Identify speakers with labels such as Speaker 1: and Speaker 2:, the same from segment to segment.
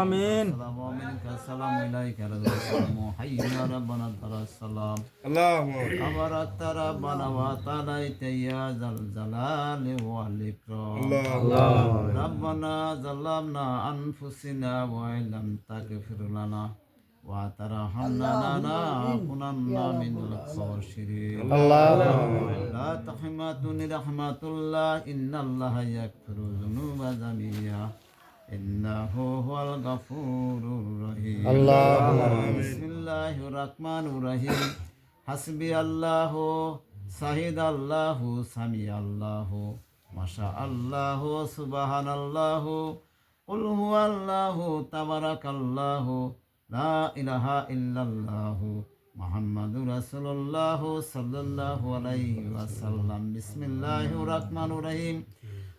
Speaker 1: আমিন।
Speaker 2: আসসালামু আলাইকা আসসালামু আলাইকা আসসালামু হাইয়া রাব্বানা তারাসসালাম আবারাতা রাব্বানা ওয়া তাআলাইতা ইয়া যাল জালালি ওয়াল ইকরাম রাব্বানা যালামনা আনফুসিনা ওয়া ইল্লাম তাগফির লানা ওয়া তারহামনা লানাকুনান্না মিনাল খাসিরিন লা তাহমাতুনি রাহমাতুল্লাহ ইন্নাল্লাহা ইয়াগফিরু যুনুবা জামিয়া ইন্নাহু হুয়াল গাফুরুর রহিম বিসমিল্লাহির রাহমানির রহিম হাসবি আল্লাহু শাহিদ আল্লাহু সামি আল্লাহু মাশা আল্লাহু সুবহানাল্লাহু কুল হুয়াল্লাহু তাবারাকাল্লাহু লা ইলাহা ইল্লাল্লাহু মুহাম্মাদুর রাসূলুল্লাহ সাল্লাল্লাহু আলাইহি ওয়াসাল্লাম বিসমিল্লাহির রাহমানির রহিম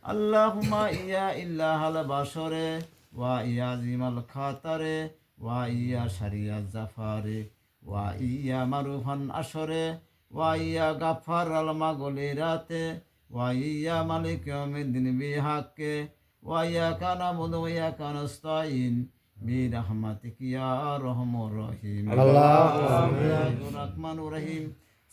Speaker 2: আল্লাহুম্মা ইয়া ইল্লাহাল বাশরে ওয়া ইয়া জিমাল খাতারে ওয়া ইয়া শারিয়াত জাফারে ওয়া ইয়া মারুফান আশরে ওয়া ইয়া গাফার আল মাগলিরাতে ওয়া ইয়া মালিক ইয়াউমিদ্দিন বিহাক্কে ওয়া ইয়া কানা মুদু ওয়া ইয়া কানাস্তাইন বিরহমাতিকা ইয়া আরহামুর রহিম আল্লাহুর রহমানুর রহিম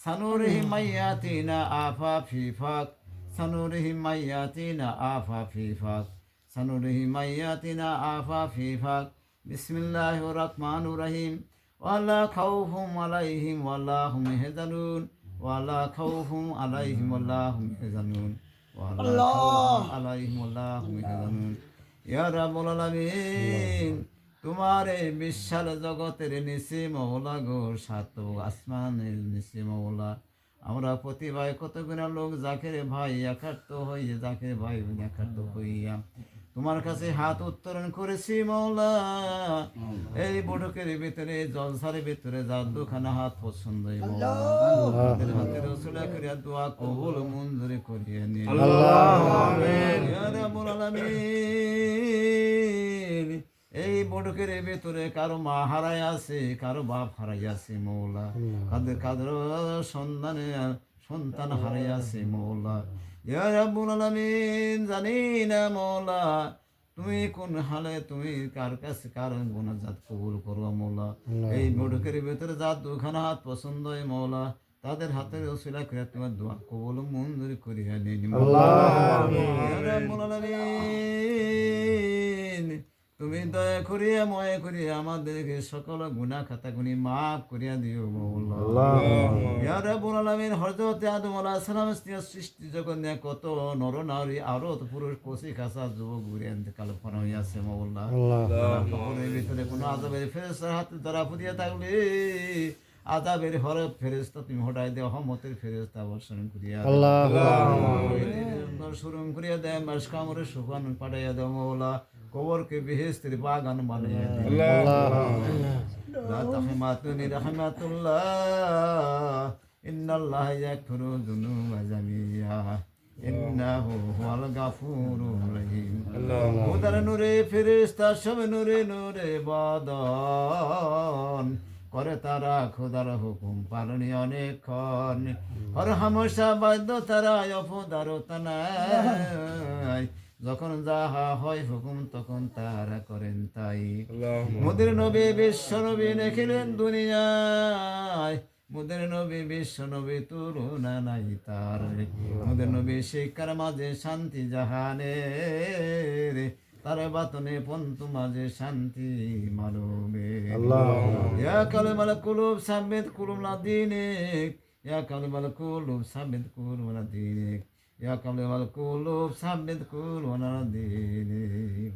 Speaker 2: সানুরিহিম আয়াতিনা আফাফি ফাক সানুরিহিম আয়াতিনা আফাফি ফাক সানুরিহিম আয়াতিনা আফাফি ফাক বিসমিল্লাহির রহমানির রহিম ওয়ালা খাউফুম আলাইহিম ওয়ালা হুম ইয়াহজানুন ওয়ালা খাউফুম আলাইহিম ওয়ালা হুম ইয়াহজানুন ওয়ালা খাউফুম আলাইহিম ওয়ালা হুম ইয়াহজানুন ইয়া রাব্বুল আলামিন তোমার এই বিশাল জগতের নিচে মওলা গো সাত আসমানের নিচে মওলা আমরা প্রতিভায় কত গুণা লোক জাকের ভাই একাত্ম হইয়া জাকের ভাই একাত্ম হইয়া তোমার কাছে হাত উত্তোলন করেছি মওলা এই বড়কের ভিতরে জলসার ভিতরে যার দুখানা হাত পছন্দ আমাদের হাতের রসুলা করিয়া দোয়া কবুল মঞ্জুরি করিয়া নিন ইয়া রাব্বুল আলামিন এই বড়কের ভিতরে কারো মা হারাই আছে কারো বাপ হারাই আছে মৌলা কাদের কাদের সন্তান হারাই আছে মৌলা ইয়া রাব্বুল আলামিন জানি না মৌলা তুমি কোন হালে তুমি কার কাছে কার গুনাহজাত কবুল করো মৌলা এই বড়কের ভিতরে যার দুখানা হাত পছন্দ হয় মৌলা তাদের হাতের ওসিলা করে তোমার দোয়া কবুল মঞ্জুরি করিয়া নিন ইয়া রাব্বুল আলামিন তুমি দয়া করিয়া ময়া করিয়া আমাদেরকে সকল গুনাহ খাতাগুনি মাফ করিয়া দিও মওলা ইয়া রাব্বুল আলামিন হযরত আদম আলাইহিস সালামের সৃষ্টি জগৎ নিয়ে কত নর নারী আরত পুরুষ কোসি খাসা যুবক ঘুরে ইন্তেকাল করা হইয়াছে মওলা কবরের ভিতরে কোনো আযাবের ফেরেশতার হাতে ধরা পড়িয়া থাকলে আযাবের হরফ ফেরেশতা তুমি হটাই দেও রহমতের ফেরেশতা বর্ষণ করিয়া আল্লাহ শুরুম করিয়া দেয় মাসকামরে সুখান পাঠাইয়া দাও মওলা কবরকে বেহেশতের বাগান বানাইয়া দিও লা তাহমাতুনি রাহমাতুল্লাহ ইন্নাল্লাহা ইয়াগফিরু যুনুবা জামিয়া ইন্নাহু হুয়াল গাফুরুর রহিম খোদার নূরে ফেরেশতা সব নূরে নূরে বদন করে তারা খোদার হুকুম পালনে অনেকক্ষণ হর হামেশা বাধ্য তারা অপদারতা নাই যখন যাহা হয় হুকুম তখন তারা করেন তাই মোদের নবী বিশ্ব নবী দেখিলেন দুনিয়ায় মোদের নবী বিশ্ব নবী তুলনা নাই তার মোদের নবী শিক্ষার মাঝে শান্তি জাহানের তার বাতনে পন্ত মাঝে শান্তি মালুমে ইয়া কালিমাল কুলুব সাবিত কুলুব লা দীনিক ইয়া কালিমাল কুলুব সাবিত কুলুব লা দীনিক ইয়া কালিমাল কুলুব সাবিত কুলুব লা দীনিক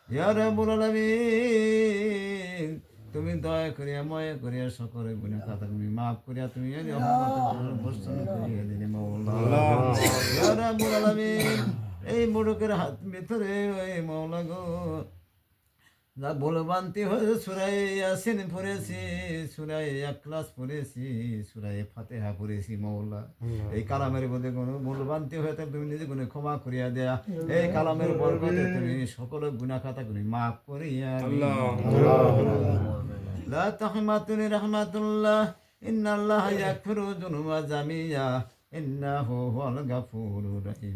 Speaker 2: ইয়া রাব্বুল আলামিন তুমি দয়া করিয়া ময়া করিয়া সকলে গুনাহ খাতাগুলি মাফ করিয়া তুমি রহমতের বর্ষণ করিয়া দিলে মওলা ইয়া রাব্বুল আলামিন এই মুড়কের হাত ভিতরে ওই মওলা গো যা ভুলভ্রান্তি হয়ে সূরা ইয়াসিন পড়েছি সূরা ইখলাস পড়েছি সূরা ফাতিহা পড়েছি মওলা এই কালামের মধ্যে কোনো ভুলভ্রান্তি হয়ে থাকলে তুমি নিজে কোনো ক্ষমা করিয়া দেয়া এই কালামের বরকতে তুমি সকল গুনাহ খাতাগুলি মাফ করিয়া আল্লাহ লা তাহমাতুনি রাহমাতুল্লাহ ইন্নাল্লাহা ইয়াগফিরু যুনুবা জামিয়া ইন্নাহু হুয়াল গাফুরুর রহিম।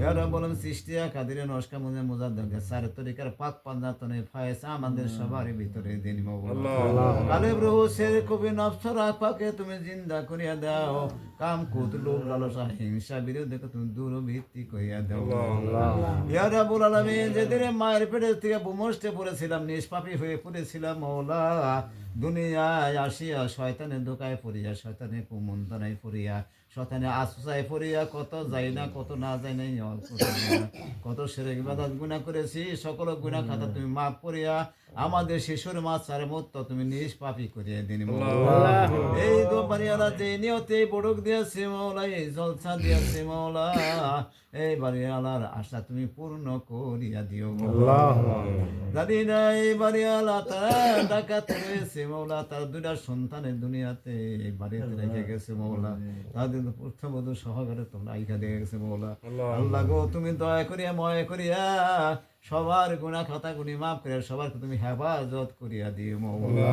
Speaker 2: ইয়া রাব্বুল আলামিন সৃষ্টিয়া কাদিরে নস্কা মুজে মুজাদ্দাকে সারে তরিকার পাক পাঞ্জাতনে ফায়েসা আমাদের সবার ভিতরে দিন মাওলা। কালেব রূহ সে কবি নফস পাকে তুমি জিন্দা করিয়া দাও, কাম কুত লোভ লালসা হিংসা বিরোধে তুমি দূরবৃত্তি করিয়া দাও। ইয়া রাব্বুল আলামিন যেদিন মায়ের পেটে থেকে বুমষ্টে পড়েছিলাম, নিষ্পাপী হয়ে পড়েছিলাম মাওলা, দুনিয়ায় আসিয়া শয়তানের দোকায় পড়িয়া, শয়তানের কুমন্ত্রণায় পড়িয়া, শয়তানে আশ্রয় পড়িয়া কত যাই না কত না যাই নাই কত শিরক বিদআত গুনাহ করেছি, সকল গুনাহ খাতা তুমি মাফ করিয়া আমাদের শিশুর মাছার মত তুমি নিষ্পাপী করিয়া দিন মাওলা। এই দোপারিয়ালা যে নিয়তে বড়ক দিয়েছে মাওলা, এই জলসা দিয়েছে মাওলা, এই বাড়িওয়ালার আশা তুমি পূর্ণ করিয়া দিও মাওলা। জানি না এই বাড়িওয়ালা তার ডাকাত রয়েছে মাওলা, তার দুইটা সন্তানের দুনিয়াতে বাড়িতে রেখে গেছে মাওলা, তাদের পুত্রবধূ সহকারে তোমরা আইকা দিয়ে গেছে মাওলা। আল্লাহ গো তুমি দয়া করিয়া ময়া করিয়া সবার গুনাহ খাতা গুনি মাফ করে সবারকে তুমি হেফাজত করিয়া দিও মাওলা।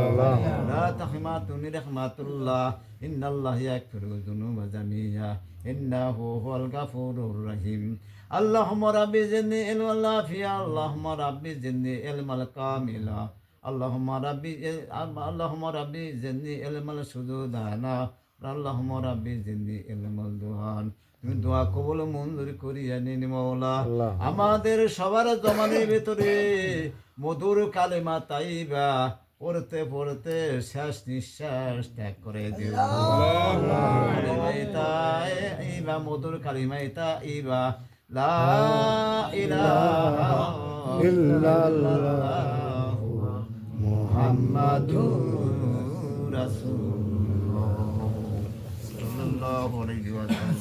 Speaker 2: লা তাহমাতুনি রাহমাতুল্লাহ ইন্নাল্লাহা ইয়াগফিরু যুনুবা জামিয়া ইন্নাহু হুয়াল গাফুরুর রহিম। আল্লাহুম্মা রাব্বি জিদনি ইলমান নাফিয়া, আল্লাহুম্মা রাব্বি জিদনি ইলমান কামিলা, আল্লাহুম্মা রাব্বি জিদনি ইলমান সুজুদানা, আল্লাহুম্মা রাব্বি জিদনি ইলমান দুহান। তুমি দোয়া কবুল মঞ্জুর করিয়া নিন মাওলা। আমাদের সবার জমানের ভিতরে মধুর কালেমা তাইবা পড়তে পড়তে শেষ নিঃশ্বাস ত্যাগ করে দিও। কালিমাইতা মধুর কালিমাইতা ইবা লা ইলাহা ইল্লাল্লাহু মুহাম্মাদুর রাসূলুল্লাহ সাল্লাল্লাহু আলাইহি ওয়াসাল্লাম।